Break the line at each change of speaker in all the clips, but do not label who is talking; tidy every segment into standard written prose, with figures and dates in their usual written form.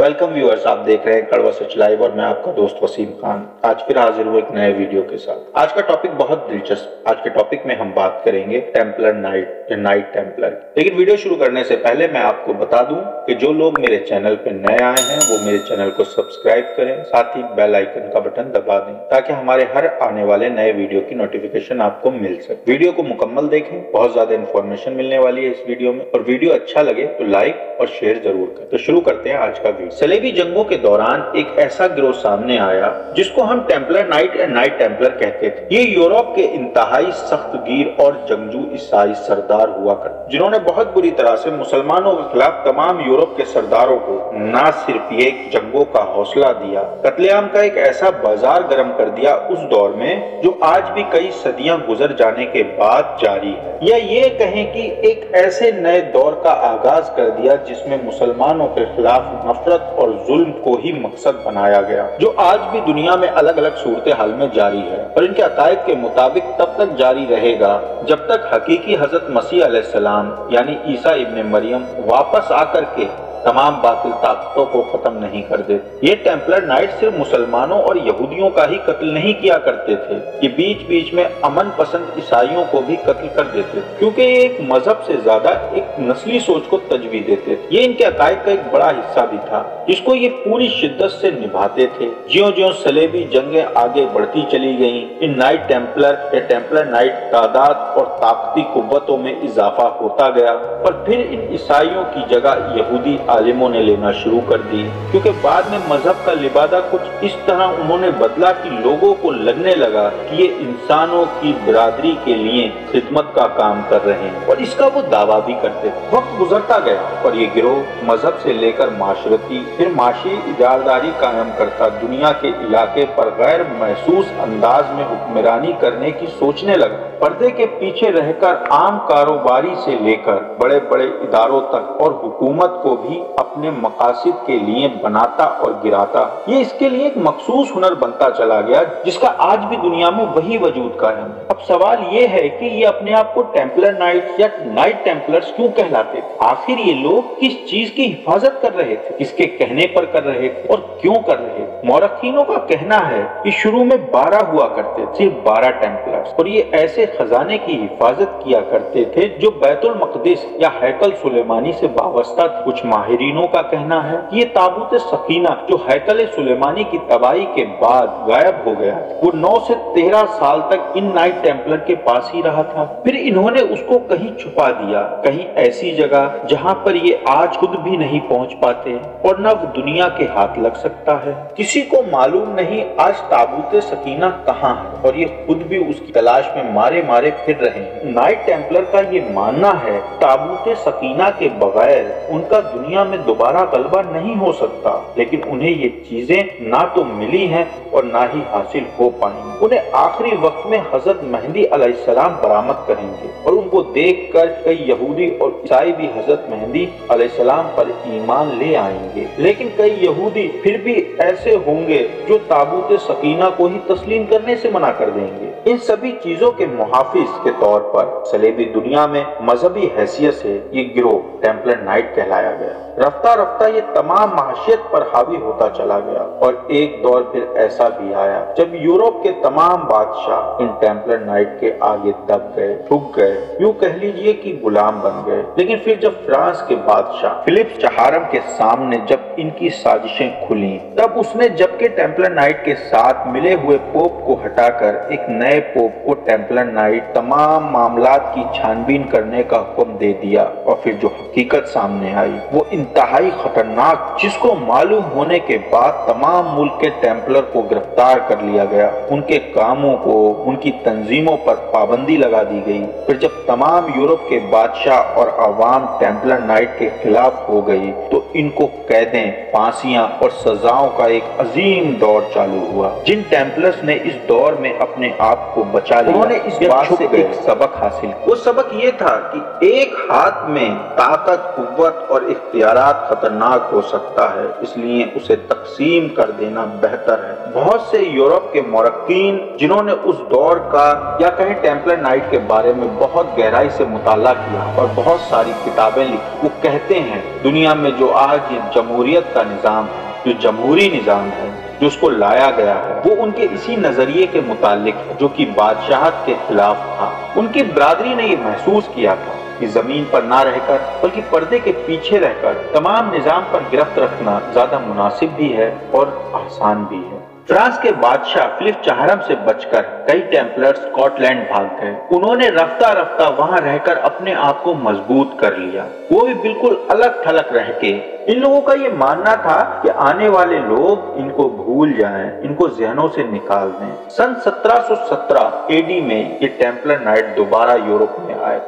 Welcome viewers, आप देख रहे हैं कड़वा सच लाइव और मैं आपका दोस्त वसीम खान आज फिर हाजिर हूँ एक नए वीडियो के साथ। आज का टॉपिक बहुत दिलचस्प। आज के टॉपिक में हम बात करेंगे टेम्पलर नाइट या नाइट टेम्पलर। लेकिन वीडियो शुरू करने से पहले मैं आपको बता दूं कि जो लोग मेरे चैनल पे नए आए हैं वो मेरे चैनल को सब्सक्राइब करें, साथ ही बेल आइकन का बटन दबा दें ताकि हमारे हर आने वाले नए वीडियो की नोटिफिकेशन आपको मिल सके। वीडियो को मुकम्मल देखें, बहुत ज्यादा इन्फॉर्मेशन मिलने वाली है इस वीडियो में, और वीडियो अच्छा लगे तो लाइक और शेयर जरूर करें। तो शुरू करते हैं आज का वीडियो। सलेबी जंगों के दौरान एक ऐसा गिरोह सामने आया जिसको हम टेम्पलर नाइट या नाइट टेम्पलर कहते थे। ये यूरोप के इंतहाई सख्तगीर और जंगजू ईसाई सरदार हुआ करते, जिन्होंने बहुत बुरी तरह से मुसलमानों के खिलाफ तमाम यूरोप के सरदारों को न सिर्फ ये जंगों का हौसला दिया, कत्लेआम का एक ऐसा बाजार गर्म कर दिया उस दौर में जो आज भी कई सदियां गुजर जाने के बाद जारी है, या ये कहें कि एक ऐसे नए दौर का आगाज कर दिया जिसमें मुसलमानों के खिलाफ नफरत और जुल्म को ही मकसद बनाया गया, जो आज भी दुनिया में अलग अलग सूरत हाल में जारी है और इनके अकायद के मुताबिक तब तक जारी रहेगा जब तक हकीकी हजरत मसीह अलैहिस्सलाम यानी ईसा इब्ने मरियम वापस आकर के तमाम बातिल ताकतों को खत्म नहीं कर देते। ये टेम्पलर नाइट सिर्फ मुसलमानों और यहूदियों का ही कत्ल नहीं किया करते थे, ये बीच बीच में अमन पसंद ईसाइयों को भी कत्ल कर देते थे, क्योंकि ये एक मजहब से ज्यादा एक नस्ली सोच को तजवीज देते थे। ये इनके अकायद का एक बड़ा हिस्सा भी था जिसको ये पूरी शिद्दत से निभाते थे। ज्यों-ज्यों सलेबी जंगें आगे बढ़ती चली गईं, इन नाइट टेम्पलर या टेम्पलर नाइट तादाद और ताकती कुव्वतों में इजाफा होता गया, पर फिर इन ईसाइयों की जगह यहूदी आलिमों ने लेना शुरू कर दी, क्योंकि बाद में मजहब का लिबादा कुछ इस तरह उन्होंने बदला कि लोगों को लगने लगा कि ये इंसानों की बिरादरी के लिए खिदमत का काम कर रहे हैं, और इसका वो दावा भी करते थे। वक्त गुजरता गया और ये गिरोह मजहब से लेकर माशरती फिर माशी इजारदारी कायम करता दुनिया के इलाके पर गैर महसूस अंदाज में हुक्मरानी करने की सोचने लगा। पर्दे के पीछे रहकर आम कारोबारी से लेकर बड़े बड़े इदारों तक और हुकूमत को भी अपने मकासद के लिए बनाता और गिराता। ये इसके लिए एक मखसूस हुनर बनता चला गया जिसका आज भी दुनिया में वही वजूद कायम है। अब सवाल ये है कि ये अपने आप को टेम्पलर नाइट या नाइट टेम्पलर्स क्यों कहलाते थे? आखिर ये लोग किस चीज की हिफाजत कर रहे थे, किसके कहने पर कर रहे थे और क्यों कर रहे थे? मौरखीनों का कहना है कि शुरू में 12 हुआ करते थे, सिर्फ 12 टेम्पलर्स, और ये ऐसे खजाने की हिफाजत किया करते थे जो बैतुल मक़दिस या हैकल सुलेमानी से वाबस्ता थे। कुछ माहिरीनों का कहना है कि ये ताबूत सकीना जो हैकल सुलेमानी की तबाही के बाद गायब हो गया, वो 9 से 13 साल तक इन नाइट टेम्पलर के पास ही रहा था। फिर इन्होंने उसको कहीं छुपा दिया, कहीं ऐसी जगह जहाँ पर ये आज खुद भी नहीं पहुँच पाते और न वो दुनिया के हाथ लग सकता है। किसी को मालूम नहीं आज ताबूत सकीना कहाँ है, और ये खुद भी उसकी तलाश में मारे मारे फिर रहे हैं। नाइट टेम्पलर का ये मानना है ताबूत सकीना के बगैर उनका दुनिया में दोबारा गलबा नहीं हो सकता, लेकिन उन्हें ये चीजें ना तो मिली हैं और ना ही हासिल हो पाएंगी। उन्हें आखिरी वक्त में हजरत मेहदी अलैहिस्सलाम बरामद करेंगे और उनको देखकर कई यहूदी और ईसाई भी हजरत मेहदी अलैहिस्सलाम पर ईमान ले आएंगे, लेकिन कई यहूदी फिर भी ऐसे होंगे जो ताबूत सकीना को ही तस्लीम करने से मना कर देंगे। इन सभी चीजों के मुहाफिज के तौर पर सलेबी दुनिया में मजहबी हैसियत से ये गिरोह टेम्पलर नाइट कहलाया गया। रफ्ता रफ्ता ये तमाम माशियत पर हावी होता चला गया और एक दौर फिर ऐसा भी आया जब यूरोप के तमाम बादशाह इन टेम्पलर नाइट के आगे दब गए, झुक गए, यूं कह लीजिए कि गुलाम बन गए। लेकिन फिर जब फ्रांस के बादशाह फिलिप चहारम के सामने जब इनकी साजिशें खुली, तब उसने जबकि टेम्पलर नाइट के साथ मिले हुए पोप को हटाकर एक नए पोप को टेम्पलर नाइट तमाम मामलात की छानबीन करने का हुक्म दे दिया, और फिर जो हकीकत सामने आई वो इंतहाई खतरनाक, जिसको मालूम होने के बाद तमाम मुल्क के टेम्पलर को गिरफ्तार कर लिया गया, उनके कामों को, उनकी तंजीमों पर पाबंदी लगा दी गई। फिर जब तमाम यूरोप के बादशाह और अवाम टेम्पलर नाइट के खिलाफ हो गई तो इनको कैदें, फांसियां और सजाओं का एक अजीम दौर चालू हुआ। जिन टेम्पलर्स ने इस दौर में अपने आप को बचा लिया, उन्होंने इस बात से एक सबक हासिल। वो सबक ये था कि एक हाथ में ताकत, कुव्वत और इख्तियार मुजाहरात खतरनाक हो सकता है, इसलिए उसे तकसीम कर देना बेहतर है। बहुत से यूरोप के मुरक्कीन जिन्होंने उस दौर का या कहें टेम्पलर नाइट के बारे में बहुत गहराई से मुताला किया और बहुत सारी किताबें लिखी, वो कहते हैं दुनिया में जो आज ये जमहूरियत का निज़ाम है, जो जमहूरी निज़ाम है, जो उसको लाया गया है, वो उनके इसी नजरिए के मुतालिक है जो कि बादशाहत के खिलाफ था। उनकी बरादरी ने ये महसूस किया था कि जमीन पर ना रहकर बल्कि पर्दे के पीछे रहकर तमाम निजाम पर गिरफ्त रखना ज्यादा मुनासिब भी है और आसान भी है। फ्रांस के बादशाह फिलिप चहारम से बचकर कई टेम्पलर स्कॉटलैंड भाग गए। उन्होंने रफ्ता रफ्ता वहां रहकर अपने आप को मजबूत कर लिया, वो भी बिल्कुल अलग थलग रह के। इन लोगों का ये मानना था कि आने वाले लोग इनको भूल जाएं, इनको जहनों से निकाल दें। सन 1717 एडी में ये टेम्पलर नाइट दोबारा यूरोप में आए।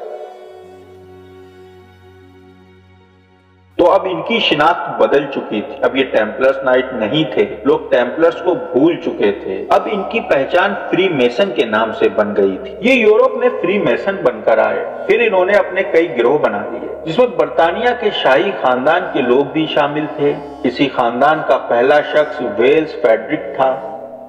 तो अब इनकी शिनाख्त बदल चुकी थी। अब ये टेम्पलर्स नाइट नहीं थे, लोग टेम्पलर्स को भूल चुके थे। अब इनकी पहचान फ्री मेसन के नाम से बन गई थी। ये यूरोप में फ्री मेसन बनकर आए। फिर इन्होंने अपने कई गिरोह बना लिए, जिसमें बर्तानिया के शाही खानदान के लोग भी शामिल थे। इसी खानदान का पहला शख्स वेल्स फेडरिक था,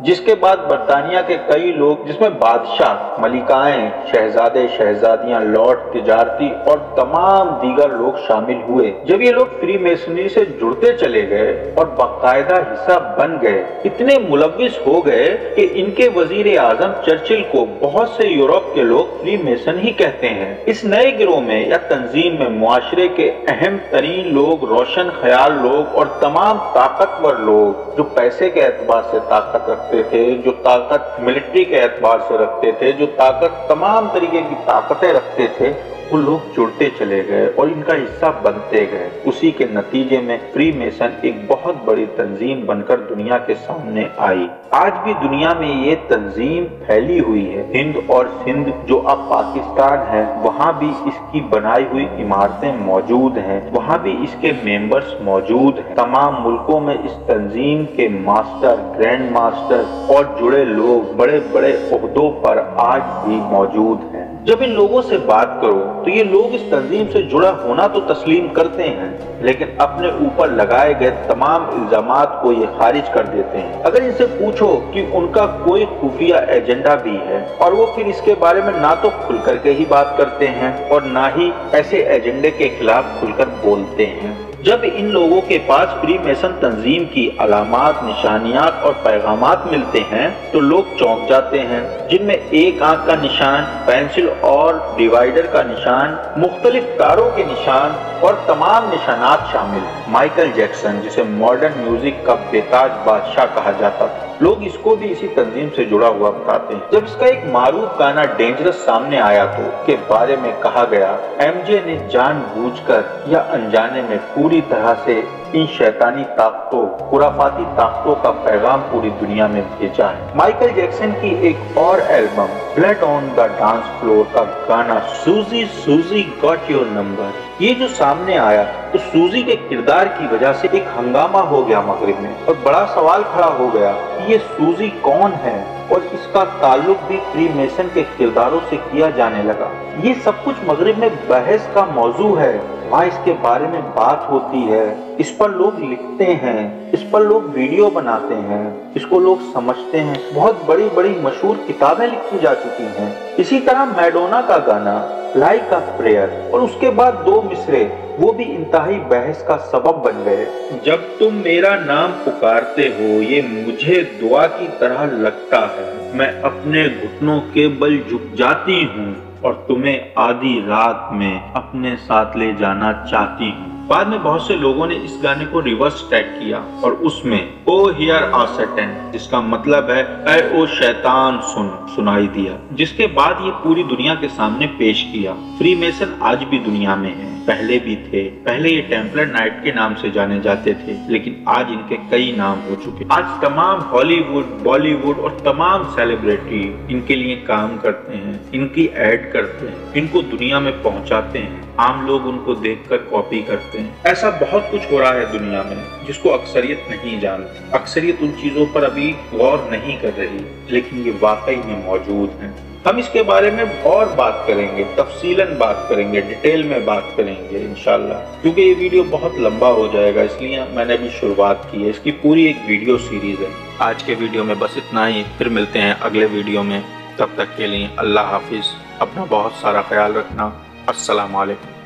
जिसके बाद बर्तानिया के कई लोग, जिसमें बादशाह, मलिकाएं, शहजादे, शहजादियां, लॉर्ड, तिजारती और तमाम दीगर लोग शामिल हुए। जब ये लोग फ्री मेसनरी से जुड़ते चले गए और बाकायदा हिस्सा बन गए, इतने मुलव्विस हो गए कि इनके वजीर आजम चर्चिल को बहुत से यूरोप के लोग फ्री मेसन ही कहते हैं। इस नए गिरोह में या तंजीम में मुआशरे के अहम तरीन लोग, रोशन ख्याल लोग और तमाम ताकतवर लोग जो पैसे के एतबार से ताकत रखते थे, जो ताकत मिलिट्री के एतबार से रखते थे, जो ताकत तमाम तरीके की ताकतें रखते थे, वो लोग जुड़ते चले गए और इनका हिस्सा बनते गए। उसी के नतीजे में फ्री मेसन एक बहुत बड़ी तंजीम बनकर दुनिया के सामने आई। आज भी दुनिया में ये तंजीम फैली हुई है। हिंद और सिंध जो अब पाकिस्तान है, वहाँ भी इसकी बनाई हुई इमारतें मौजूद हैं, वहाँ भी इसके मेंबर्स मौजूद हैं। तमाम मुल्कों में इस तंजीम के मास्टर, ग्रैंड मास्टर और जुड़े लोग बड़े बड़े ओहदों पर आज भी मौजूद हैं। जब इन लोगों से बात करो तो ये लोग इस तंजीम से जुड़ा होना तो तस्लीम करते हैं, लेकिन अपने ऊपर लगाए गए तमाम इल्जामात को ये खारिज कर देते हैं। अगर इनसे पूछो कि उनका कोई खुफिया एजेंडा भी है, और वो फिर इसके बारे में ना तो खुल करके ही बात करते हैं और ना ही ऐसे एजेंडे के खिलाफ खुलकर बोलते हैं। जब इन लोगों के पास फ्री मेसन तंजीम की अलामात, निशानियात और पैगामात मिलते हैं तो लोग चौंक जाते हैं, जिनमें एक आंख का निशान, पेंसिल और डिवाइडर का निशान, मुख्तलिफ तारों के निशान और तमाम निशानात शामिल हैं। माइकल जैक्सन, जिसे मॉडर्न म्यूजिक का बेताज बादशाह कहा जाता था, लोग इसको भी इसी तंजीम से जुड़ा हुआ बताते हैं। जब इसका एक मारूफ गाना डेंजरस सामने आया तो के बारे में कहा गया, एमजे ने जानबूझकर या अनजाने में पूरी तरह से इन शैतानी ताकतों, खुराफाती ताकतों का पैगाम पूरी दुनिया में भेजा है। माइकल जैक्सन की एक और album blood on the dance floor का गाना सूजी सूजी गॉट योर नंबर, ये जो सामने आया तो सूजी के किरदार की वजह से एक हंगामा हो गया मगरिब में, और बड़ा सवाल खड़ा हो गया कि ये सूजी कौन है, और इसका ताल्लुक भी फ्री मेसन के किरदारों से किया जाने लगा। ये सब कुछ मगरिब में बहस का मौजू है, वहाँ इसके बारे में बात होती है, इस पर लोग लिखते हैं, इस पर लोग वीडियो बनाते हैं, इसको लोग समझते हैं। बहुत बड़ी बड़ी मशहूर किताबें लिखी जा चुकी हैं। इसी तरह मैडोना का गाना लाइक अ प्रेयर और उसके बाद 2 मिसरे, वो भी इंतहाई बहस का सबब बन गए। जब तुम मेरा नाम पुकारते हो ये मुझे दुआ की तरह लगता है, मैं अपने घुटनों के बल झुक जाती हूँ और तुम्हें आधी रात में अपने साथ ले जाना चाहती हूँ। बाद में बहुत से लोगों ने इस गाने को रिवर्स टैग किया और उसमें ओ हियर आ सैटन, जिसका मतलब है ऐ ओ शैतान सुन, सुनाई दिया, जिसके बाद ये पूरी दुनिया के सामने पेश किया। फ्री मेसन आज भी दुनिया में है, पहले भी थे। पहले ये टेम्पलर नाइट के नाम से जाने जाते थे, लेकिन आज इनके कई नाम हो चुके। आज तमाम हॉलीवुड, बॉलीवुड और तमाम सेलिब्रिटी इनके लिए काम करते हैं, इनकी ऐड करते हैं, इनको दुनिया में पहुंचाते हैं। आम लोग उनको देखकर कॉपी करते हैं। ऐसा बहुत कुछ हो रहा है दुनिया में जिसको अक्सरियत नहीं जानती। अक्सरियत उन चीजों पर अभी गौर नहीं कर रही, लेकिन ये वाकई में मौजूद है। हम इसके बारे में और बात करेंगे, तफसीलन बात करेंगे, डिटेल में बात करेंगे इंशाल्लाह। क्योंकि ये वीडियो बहुत लंबा हो जाएगा, इसलिए मैंने अभी शुरुआत की है। इसकी पूरी एक वीडियो सीरीज है। आज के वीडियो में बस इतना ही, फिर मिलते हैं अगले वीडियो में। तब तक के लिए अल्लाह हाफिज, अपना बहुत सारा ख्याल रखना। अस्सलाम वालेकुम।